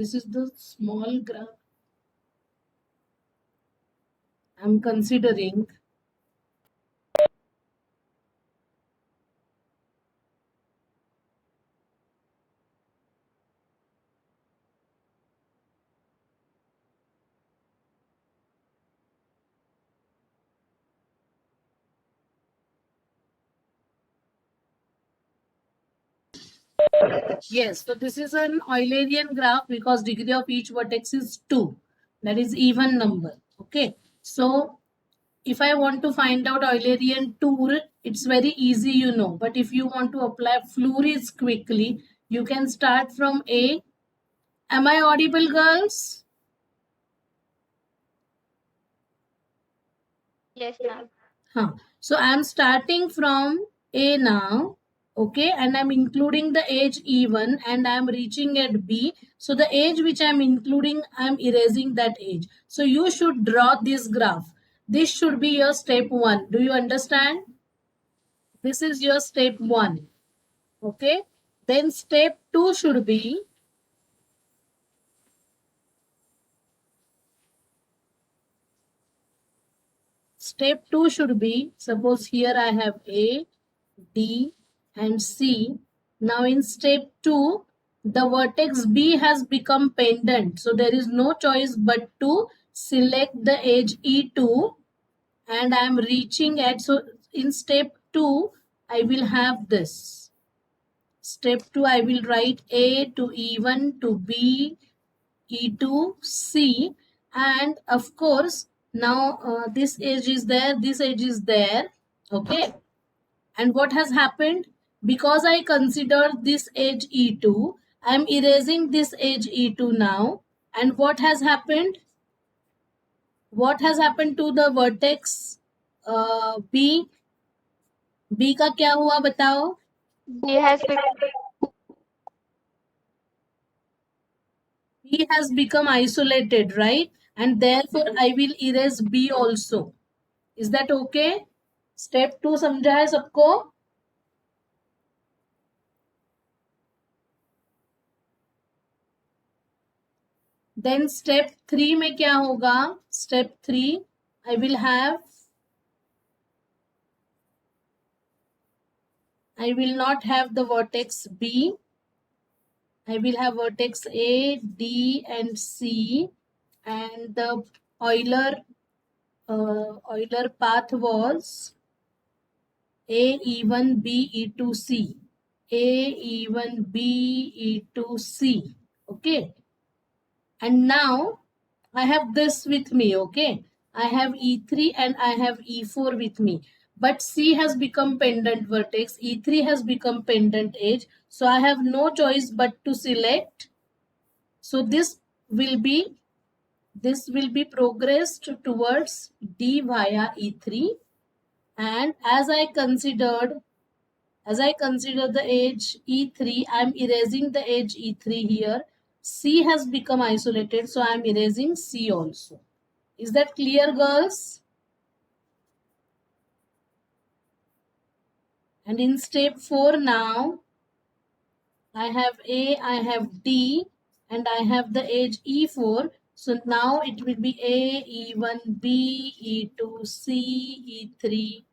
This is the small graph I'm considering. Yes, so this is an Eulerian graph because degree of each vertex is 2. That is even number. Okay. So if I want to find out Eulerian tour, it's very easy, you know. But if you want to apply Fleury's quickly, you can start from A. Am I audible, girls? Yes, ma'am. Huh. So I'm starting from A now. Okay, and I'm including the age E1 and I'm reaching at B. So the age which I'm including, I'm erasing that age. So you should draw this graph. This should be your step 1. Do you understand? This is your step 1. Okay. Then step 2 should be, suppose here I have A, D and C. Now in step 2, the vertex B has become pendant. So there is no choice but to select the edge E2 and I am reaching at, so in step 2, I will have this. Step 2, I will write A to E1 to B, E2, C, and of course, now this edge is there, this edge is there. Okay. And what has happened? Because I considered this edge E2, I am erasing this edge E2 now. And what has happened? What has happened to the vertex B? B का क्या हुआ बताओ? B has become B has become isolated, right? And therefore I will erase B also. Is that okay? Step 2 समझा है सबको? Then step 3 में क्या होगा? Step 3 I will not have the vertex B. I will have vertex A, D and C, and the Euler path was A E1 B E2 C. A E1 B E2 C. Okay. And now I have this with me. Okay. I have E3 and I have E4 with me. But C has become pendant vertex. E3 has become pendant edge. So I have no choice but to select. So will be this will be progressed towards D via E3. And as I consider the edge E3, I am erasing the edge E3 here. C has become isolated, so I am erasing C also. Is that clear, girls? And in step 4 now, I have A, I have D, and I have the edge E4. So now it will be A, E1, B, E2, C, E3,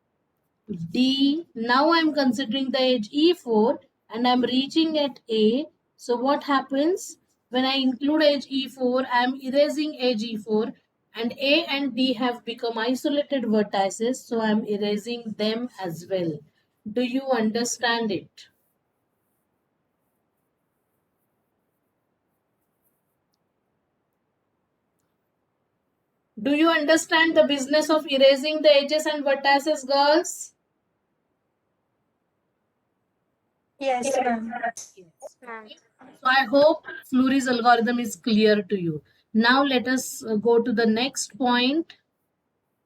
D. Now I'm considering the edge E4 and I'm reaching at A. So what happens? When I include edge E4, I'm erasing edge E4 and A and D have become isolated vertices. So I'm erasing them as well. Do you understand it? Do you understand the business of erasing the edges and vertices, girls? Yes, ma'am. Yes. ma'am. So I hope Fleury's algorithm is clear to you. Now let us go to the next point.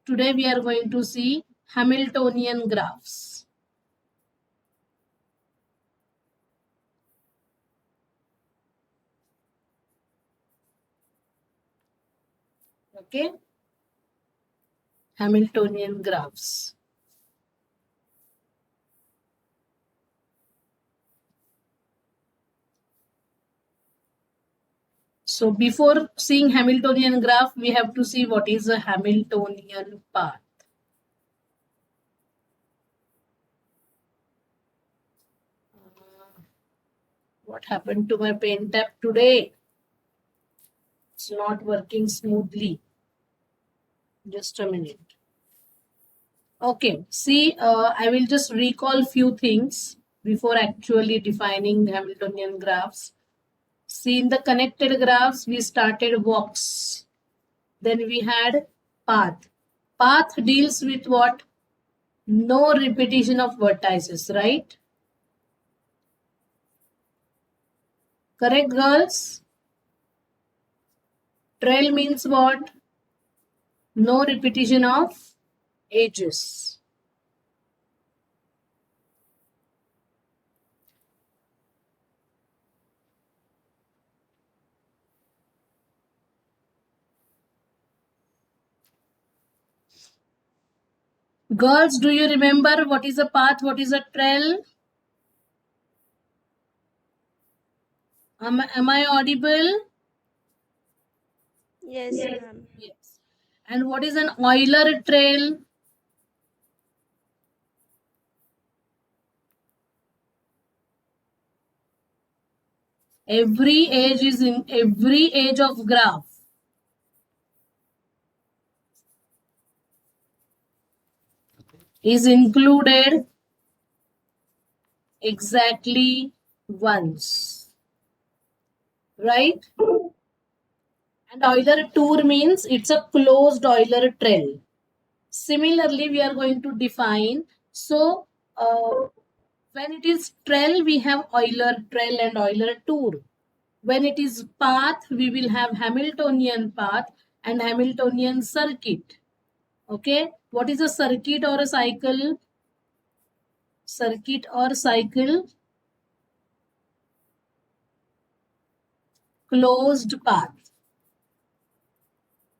Today we are going to see Hamiltonian graphs. Okay? Hamiltonian graphs. So before seeing Hamiltonian graph, we have to see what is a Hamiltonian path. What happened to my pen tab today? It's not working smoothly. Just a minute. Okay, see, I will just recall few things before actually defining Hamiltonian graphs. See, in the connected graphs, we started walks. Then we had path. Path deals with what? No repetition of vertices, right? Correct, girls? Trail means what? No repetition of edges. Girls, do you remember what is a path? What is a trail? Am I audible? Yes, ma'am. Yes. And what is an Euler trail? Every edge of graph is included exactly once, right? And Euler tour means it's a closed Euler trail. Similarly, we are going to define. So, when it is trail, we have Euler trail and Euler tour. When it is path, we will have Hamiltonian path and Hamiltonian circuit. Okay, what is a circuit or a cycle? Circuit or cycle? Closed path.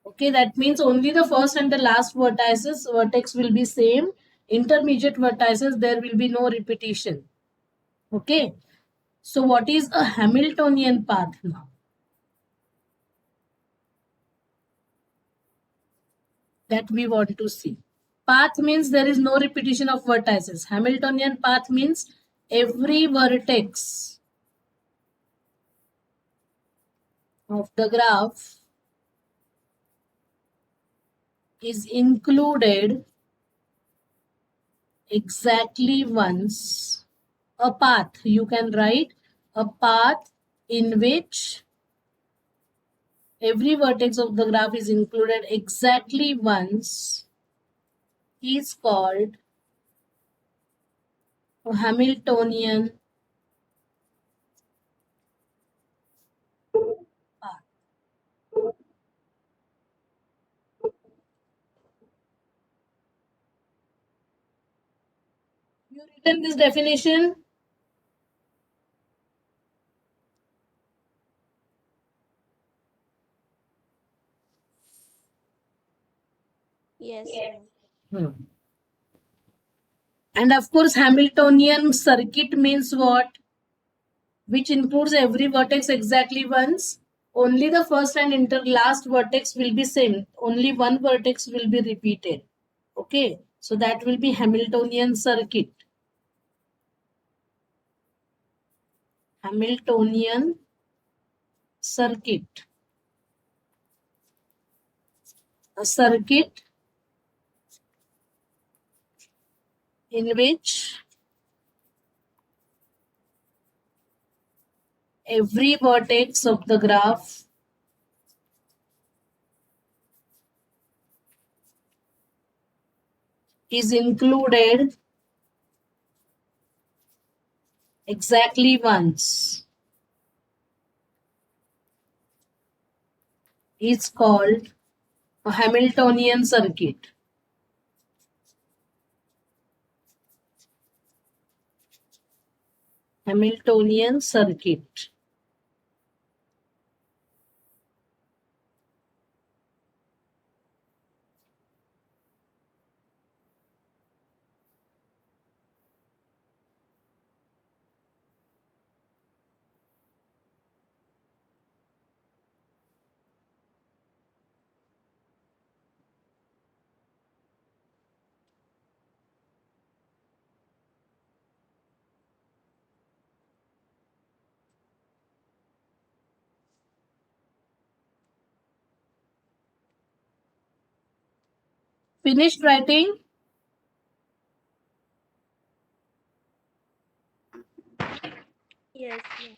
Okay, that means only the first and the last vertex will be same. Intermediate vertices, there will be no repetition. Okay, so what is a Hamiltonian path now? That we want to see. Path means there is no repetition of vertices. Hamiltonian path means every vertex of the graph is included exactly once. A path, you can write a path in which every vertex of the graph is included exactly once is called a Hamiltonian path. You written this definition? Yes, ma'am. Hmm. And of course, Hamiltonian circuit means what? Which includes every vertex exactly once. Only the first and last vertex will be same. Only one vertex will be repeated. Okay, so that will be Hamiltonian circuit. Hamiltonian circuit. A circuit in which every vertex of the graph is included exactly once is called a Hamiltonian circuit. Hamiltonian circuit. Finished writing? Yes, ma'am.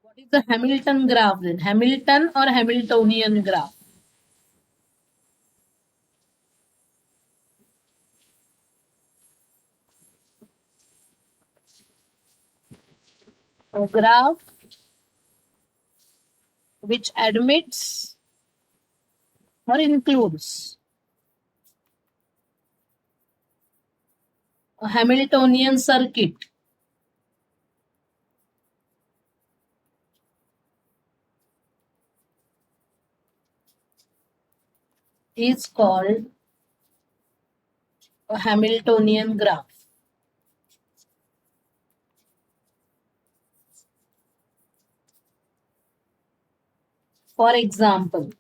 What is the Hamilton graph then? Hamilton or Hamiltonian graph? A graph which admits or includes a Hamiltonian circuit is called a Hamiltonian graph. For example,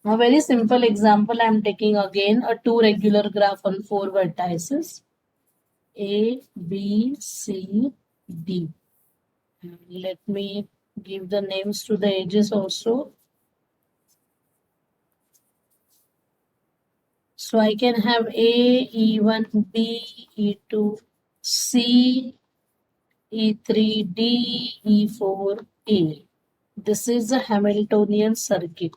a very simple example I am taking again, a two regular graph on four vertices A, B, C, D. Let me give the names to the edges also. So I can have A, E1, B, E2, C, E3, D, E4, A. This is a Hamiltonian circuit.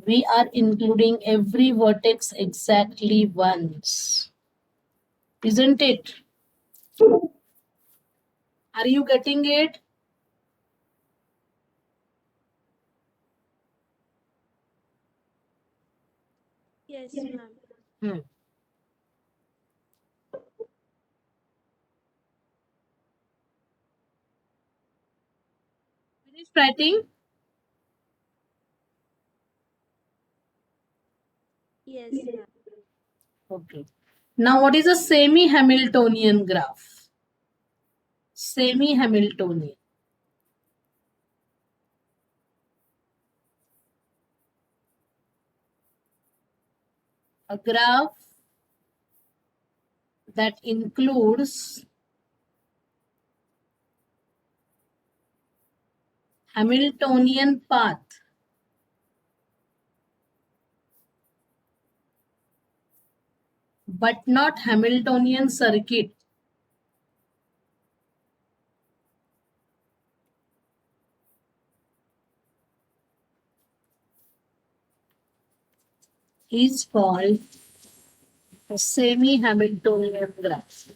We are including every vertex exactly once. Isn't it? Are you getting it? Yes, ma'am. Hmm. Finished writing? Yes, ma'am. Okay. Now, what is a semi-Hamiltonian graph? Semi-Hamiltonian. A graph that includes Hamiltonian path but not Hamiltonian circuit is called a semi-Hamiltonian graph.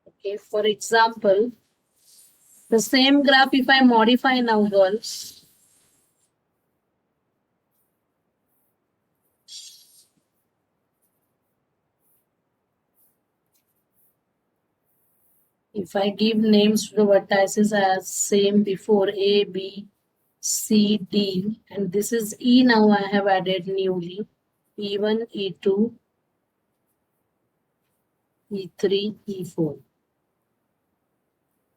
Okay, for example, the same graph if I modify now, girls, if I give names to the vertices as same before A, B, C, D, and this is E now I have added newly, E1, E2, E3, E4.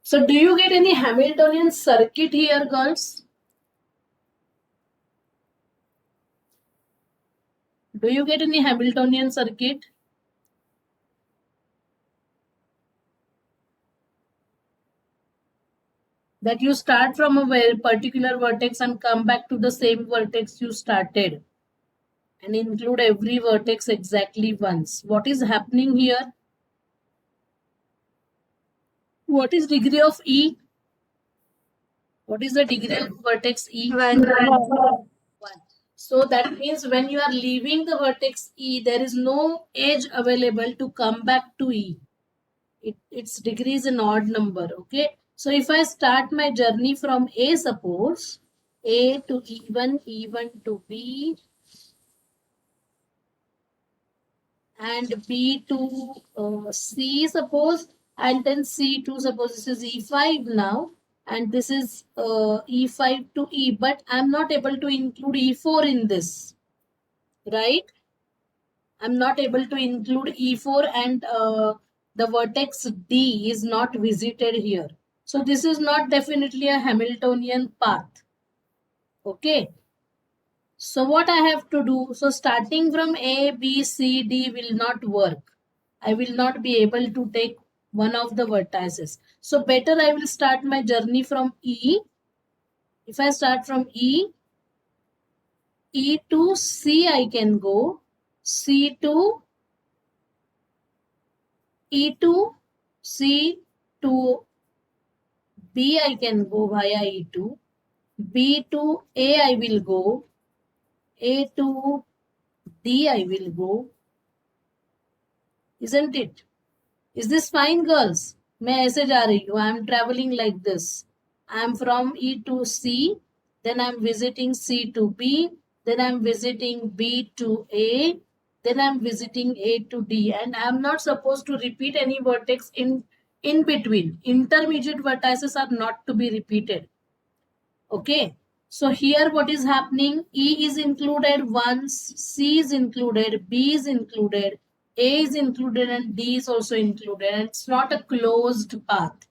So do you get any Hamiltonian circuit here, girls? Do you get any Hamiltonian circuit? That you start from a very particular vertex and come back to the same vertex you started and include every vertex exactly once. What is happening here? What is degree of E? What is the degree of vertex E? 1. 1. So that means when you are leaving the vertex E, there is no edge available to come back to E. Its degree is an odd number. Okay. So if I start my journey from A, suppose A to E1, E1 to B, and B to C, suppose, and then C to, suppose this is E5 now, and this is E5 to E, but I'm not able to include E4 in this, right? I'm not able to include E4 and the vertex D is not visited here. So this is not definitely a Hamiltonian path. Okay. So what I have to do? So starting from A, B, C, D will not work. I will not be able to take one of the vertices. So better I will start my journey from E. If I start from E to C I can go, C to E to C to B I can go via E2, B to A I will go, A to D I will go, isn't it? Is this fine, girls? मैं ऐसे जा रही हूँ. I am traveling like this. I am from E to C, then I am visiting C to B, then I am visiting B to A, then I am visiting A to D, and I am not supposed to repeat any vertex in between. Intermediate vertices are not to be repeated. Okay. So here what is happening? E is included once, C is included, B is included, A is included, and D is also included. And it's not a closed path.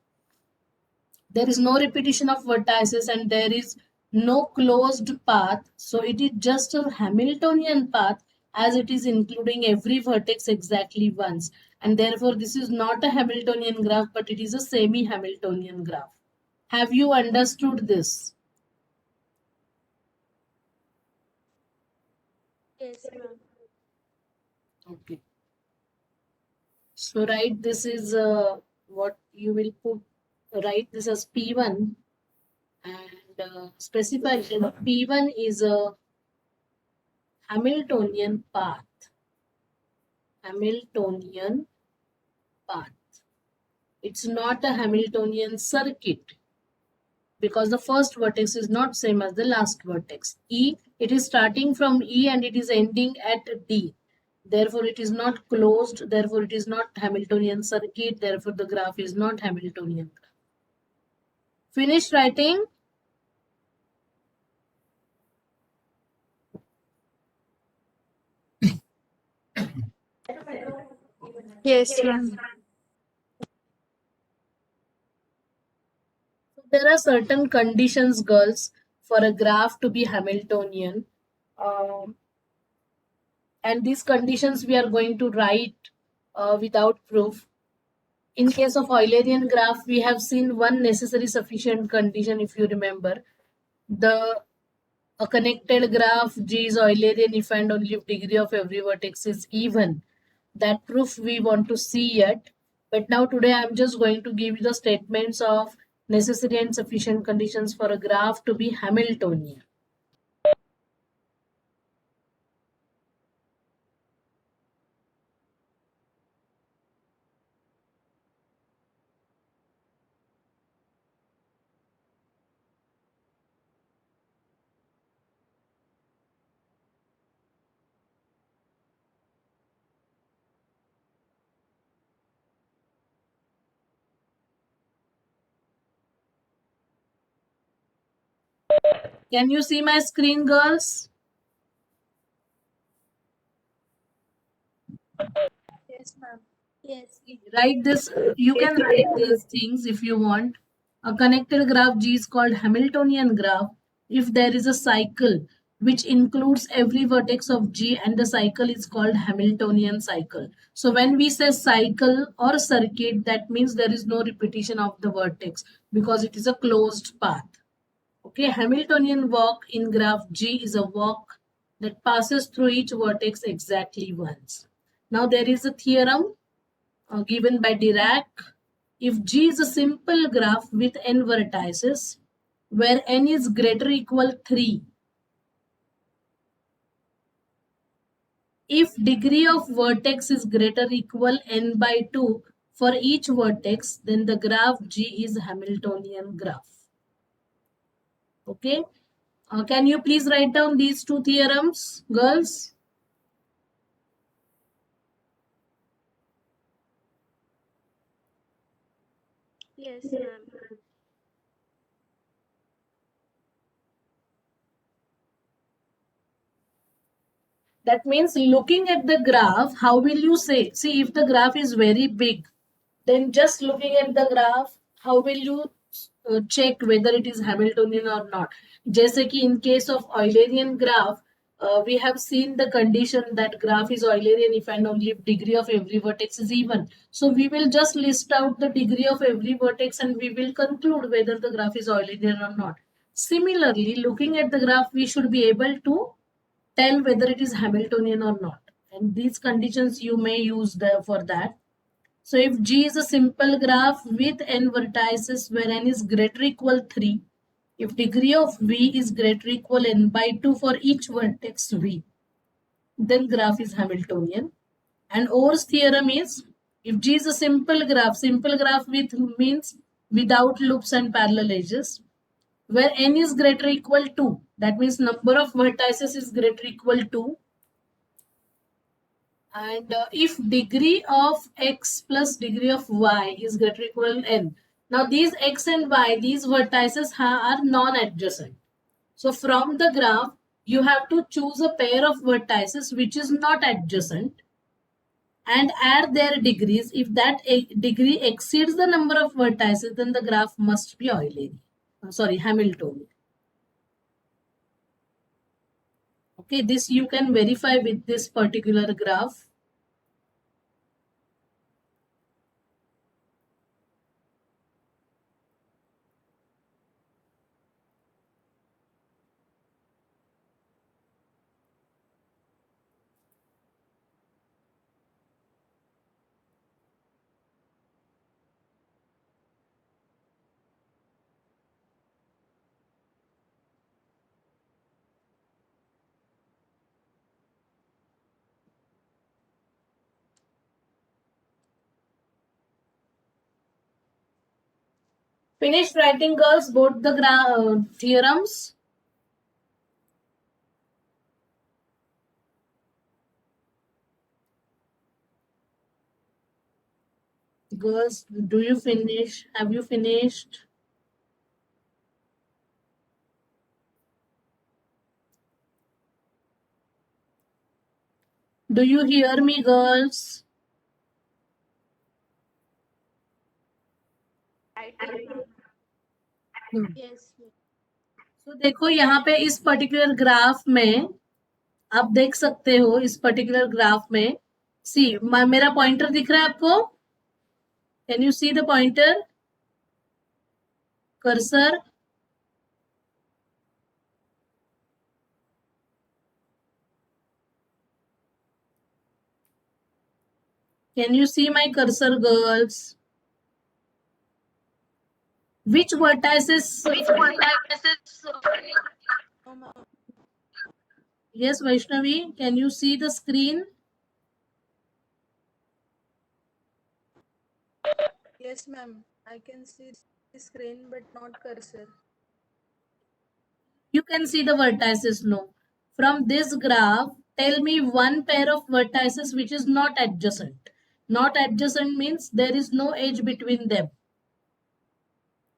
There is no repetition of vertices and there is no closed path. So it is just a Hamiltonian path as it is including every vertex exactly once. And therefore this is not a Hamiltonian graph, but it is a semi-Hamiltonian graph. Have you understood this? Yes, ma'am. Okay. So write this is what you will put, write this as P1 and specify that P1 is a Hamiltonian path. Hamiltonian path. It's not a Hamiltonian circuit because the first vertex is not same as the last vertex. E, it is starting from E and it is ending at D. Therefore, it is not closed. Therefore, it is not Hamiltonian circuit. Therefore, the graph is not Hamiltonian. Finish writing. Yes, ma'am. There are certain conditions, girls, for a graph to be Hamiltonian. And these conditions we are going to write without proof. In case of Eulerian graph, we have seen one necessary sufficient condition, if you remember. A connected graph G is Eulerian if and only if degree of every vertex is even. That proof we want to see yet. But now today I am just going to give you the statements of necessary and sufficient conditions for a graph to be Hamiltonian. Can you see my screen, girls? Yes, ma'am. Yes. Write this. You can write these things if you want. A connected graph G is called Hamiltonian graph if there is a cycle which includes every vertex of G and the cycle is called Hamiltonian cycle. So when we say cycle or circuit, that means there is no repetition of the vertex because it is a closed path. Okay, Hamiltonian walk in graph G is a walk that passes through each vertex exactly once. Now there is a theorem given by Dirac. If G is a simple graph with n vertices, where n is greater or equal 3, if degree of vertex is greater or equal n by 2 for each vertex, then the graph G is Hamiltonian graph. Okay. Can you please write down these two theorems, girls? Yes, ma'am. That means looking at the graph, how will you say? See, if the graph is very big, then just looking at the graph, how will you check whether it is Hamiltonian or not? जैसे कि in case of Eulerian graph, we have seen the condition that graph is Eulerian if and only if degree of every vertex is even. So we will just list out the degree of every vertex and we will conclude whether the graph is Eulerian or not. Similarly, looking at the graph, we should be able to tell whether it is Hamiltonian or not. And these conditions you may use for that. So if G is a simple graph with n vertices where n is greater or equal 3, if degree of V is greater or equal n by 2 for each vertex V, then graph is Hamiltonian. And Or's theorem is, if G is a simple graph with means without loops and parallel edges, where n is greater or equal to, that means number of vertices is greater or equal to, and if degree of x plus degree of y is greater or equal to n. Now these x and y, these vertices are non-adjacent. So from the graph, you have to choose a pair of vertices which is not adjacent and add their degrees. If that degree exceeds the number of vertices, then the graph must be Eulerian. Hamiltonian. Okay, this you can verify with this particular graph. Finished writing, girls, both the theorems? Girls, do you finish? Have you finished? Do you hear me, girls? Yes. तो देखो यहाँ पे इस particular graph में आप देख सकते हो, इस पर्टिकुलर ग्राफ में सी मेरा पॉइंटर दिख रहा है आपको? Can you see the pointer cursor? Can you see my cursor, girls? Which vertices? Yes, Vaishnavi, can you see the screen? Yes, ma'am. I can see the screen but not cursor. You can see the vertices, no. From this graph, tell me one pair of vertices which is not adjacent. Not adjacent means there is no edge between them.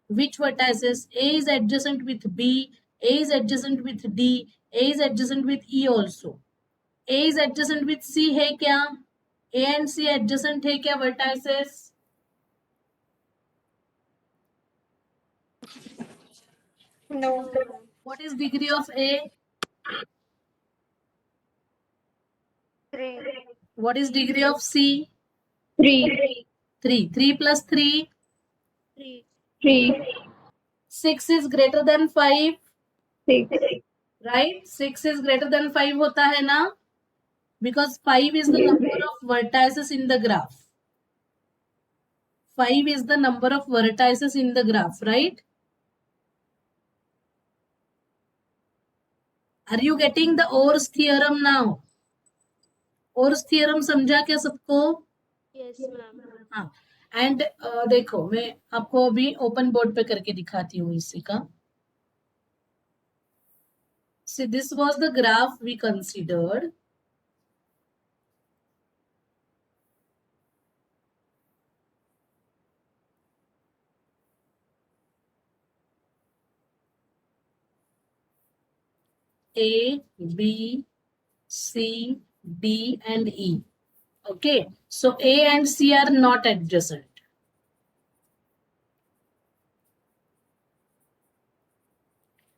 Which vertices? A is adjacent with B, A is adjacent with D, A is adjacent with E also. A is adjacent with C है क्या? A and C adjacent है क्या vertices? No. What is degree of A? 3. What is degree of C? 3. 3. 3 plus 3? 3. 3. 6 is greater than 5. 6. Right? 6 is greater than 5 होता है ना? Because 5 is the number of vertices in the graph. 5 is the number of vertices in the graph, right? Are you getting the Or's theorem now? Or's theorem समझा क्या सबको? Yes, ma'am. हाँ. And देखो मैं आपको अभी ओपन बोर्ड पे करके दिखाती हूँ इसी का. See, this was the graph we considered. A, B, C, D and E. Okay, so A and C are not adjacent.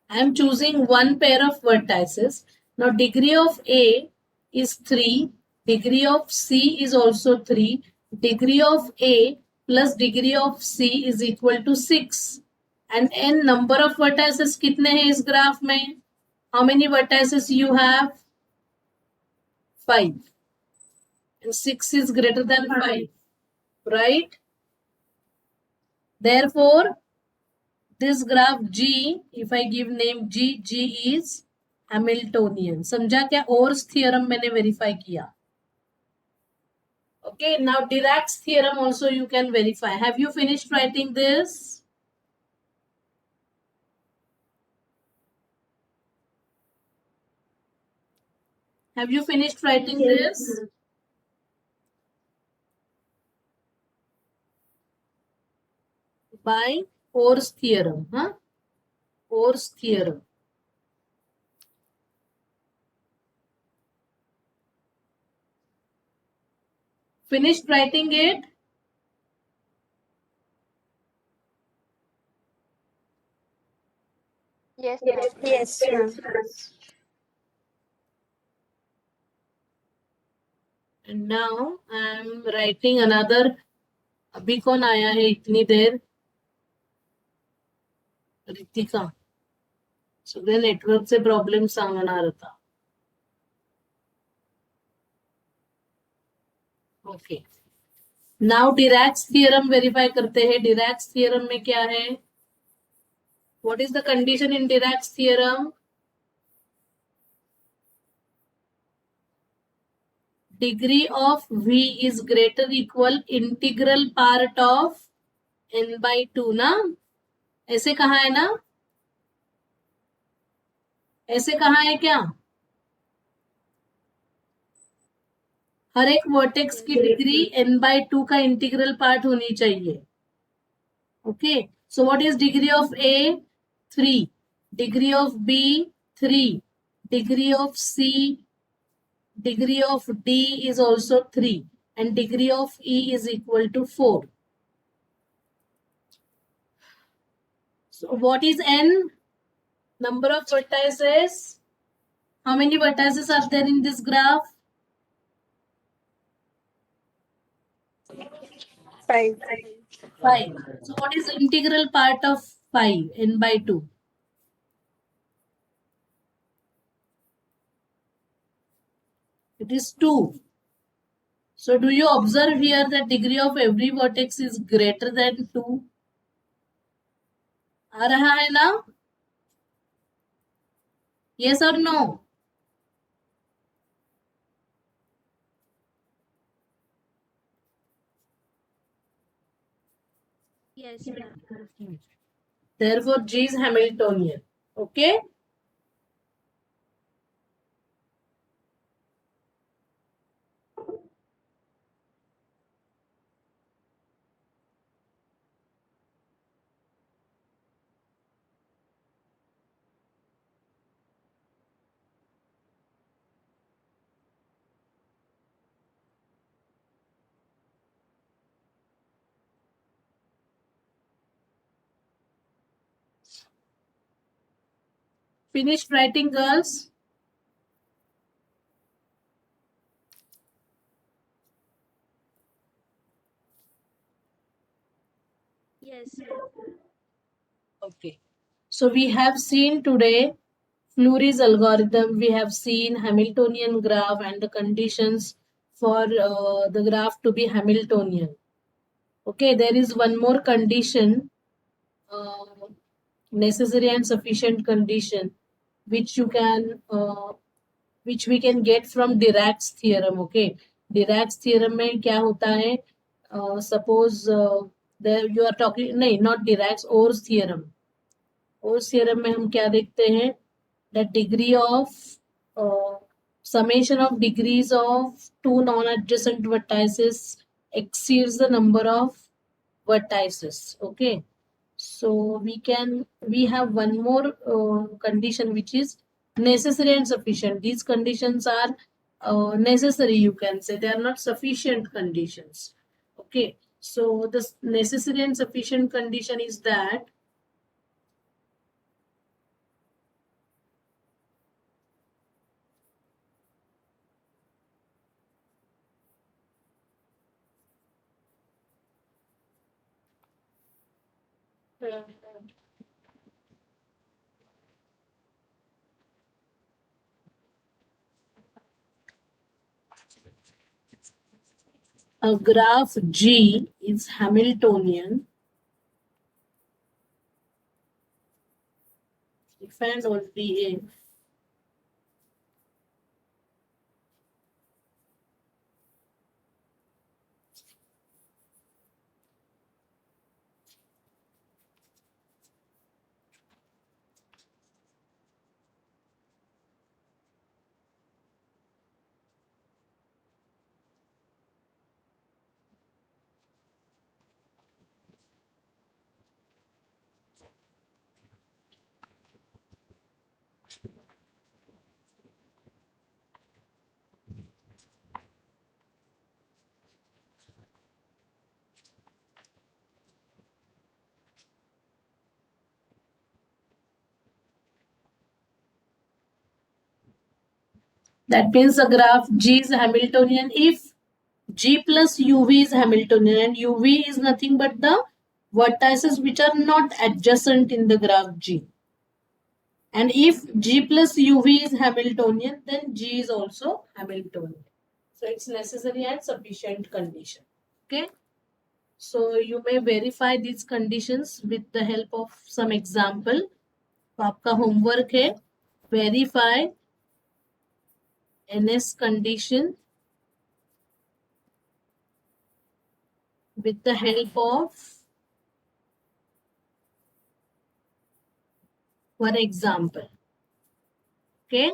I am choosing one pair of vertices Now degree of A is 3, degree of C is also 3, degree of A plus degree of C is equal to 6. And n number of vertices कितने हैं इस graph में? How many vertices you have? 5. And 6 is greater than 5. Right? Therefore, this graph G, if I give name G, G is Hamiltonian. समझा क्या? Or's theorem मैंने verify किया. Okay, now Dirac's theorem also you can verify. Have you finished writing this? Have you finished writing this? By Or's theorem, huh? Or's theorem. Finished writing it? Yes, ma'am. Yes, ma'am. And now I am writing another. अभी कौन आया है इतनी देर? रितिका. सगळे नेटवर्कचे problem सांगणार होता. Okay. Now Dirac's theorem verify करते हैं. डिरैक्स थियरम में क्या है? What is the condition in Dirac's theorem? Degree of V is greater equal integral part of n by 2 ना? ऐसे कहा है ना? ऐसे कहा है क्या? हर एक वर्टेक्स की डिग्री n by 2 का इंटीग्रल पार्ट होनी चाहिए. Okay, so what is degree of A? 3. Degree of B? 3. Degree of C? Degree of D is also 3 and degree of E is equal to 4. So what is n? Number of vertices. How many vertices are there in this graph? 5. 5. So what is the integral part of 5? N by 2. It is 2. So do you observe here that degree of every vertex is greater than 2? आ रहा है ना? Yes or no? Yes, ma'am. Therefore, G is Hamiltonian. Okay? Finished writing, girls? Yes, ma'am. Okay. So we have seen today Fleury's algorithm. We have seen Hamiltonian graph and the conditions for the graph to be Hamiltonian. Okay, there is one more condition, necessary and sufficient condition, which you can, which we can get from Dirac's theorem. Okay, Dirac's theorem में क्या होता है? Suppose there you are talking, नहीं, not Dirac's, Or's theorem. Or's theorem में हम क्या देखते हैं? The degree of summation of degrees of two non-adjacent vertices exceeds the number of vertices. Okay, so we have one more condition which is necessary and sufficient. These conditions are necessary, you can say. They are not sufficient conditions. Okay, so the necessary and sufficient condition is that A graph G is Hamiltonian if and only if that means the graph G is Hamiltonian if G plus UV is Hamiltonian, and UV is nothing but the vertices which are not adjacent in the graph G. And if G plus UV is Hamiltonian, then G is also Hamiltonian. So it's necessary and sufficient condition. Okay. So you may verify these conditions with the help of some example. तो आपका homework है verify NS condition with the help of one example. Okay.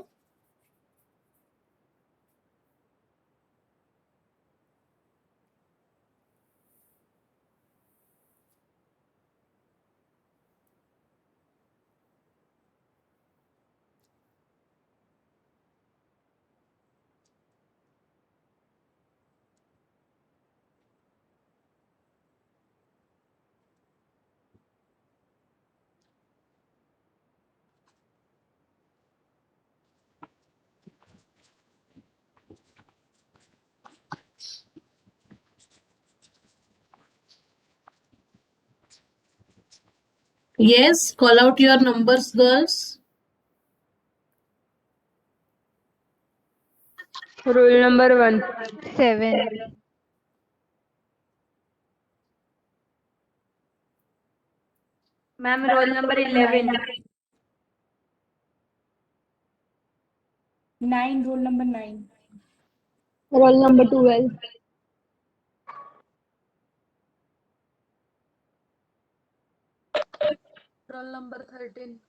Yes, call out your numbers, girls. Rule number 1. 7. Ma'am, roll number 11. 9. Roll number 9. Roll number 12. Roll number 13.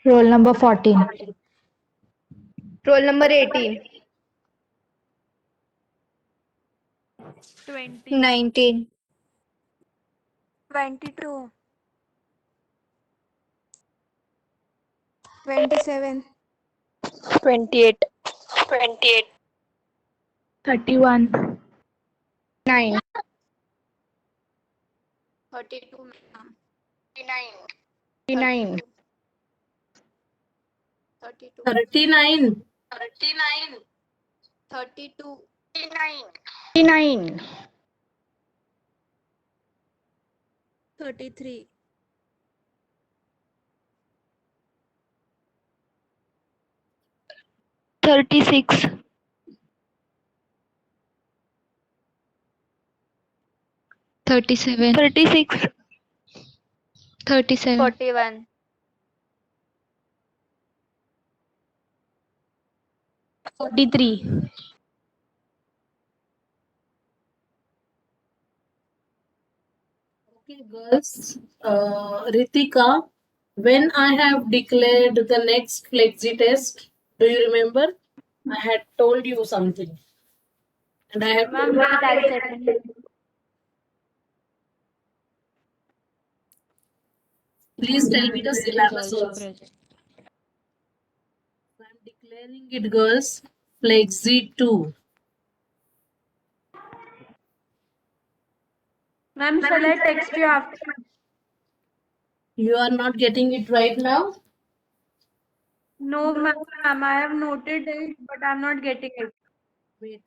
Roll number 14. Roll number 18. 20. 19. 22. 27. 28. 28. 31. 9. 32, ma'am. 39. 32. 39. 32. 39. 33. 36. 37. 36. 37. 41. 43. Okay, girls. Ritika, when I have declared the next flexi test, do you remember? I had told you something. And I have Ma'am, wait, I'll check. please tell me the syllabus also. I'm declaring it, girls. Flexi 2. Ma'am, shall I text you after? You are not getting it right now? No, ma'am. I have noted it, but I'm not getting it. Wait.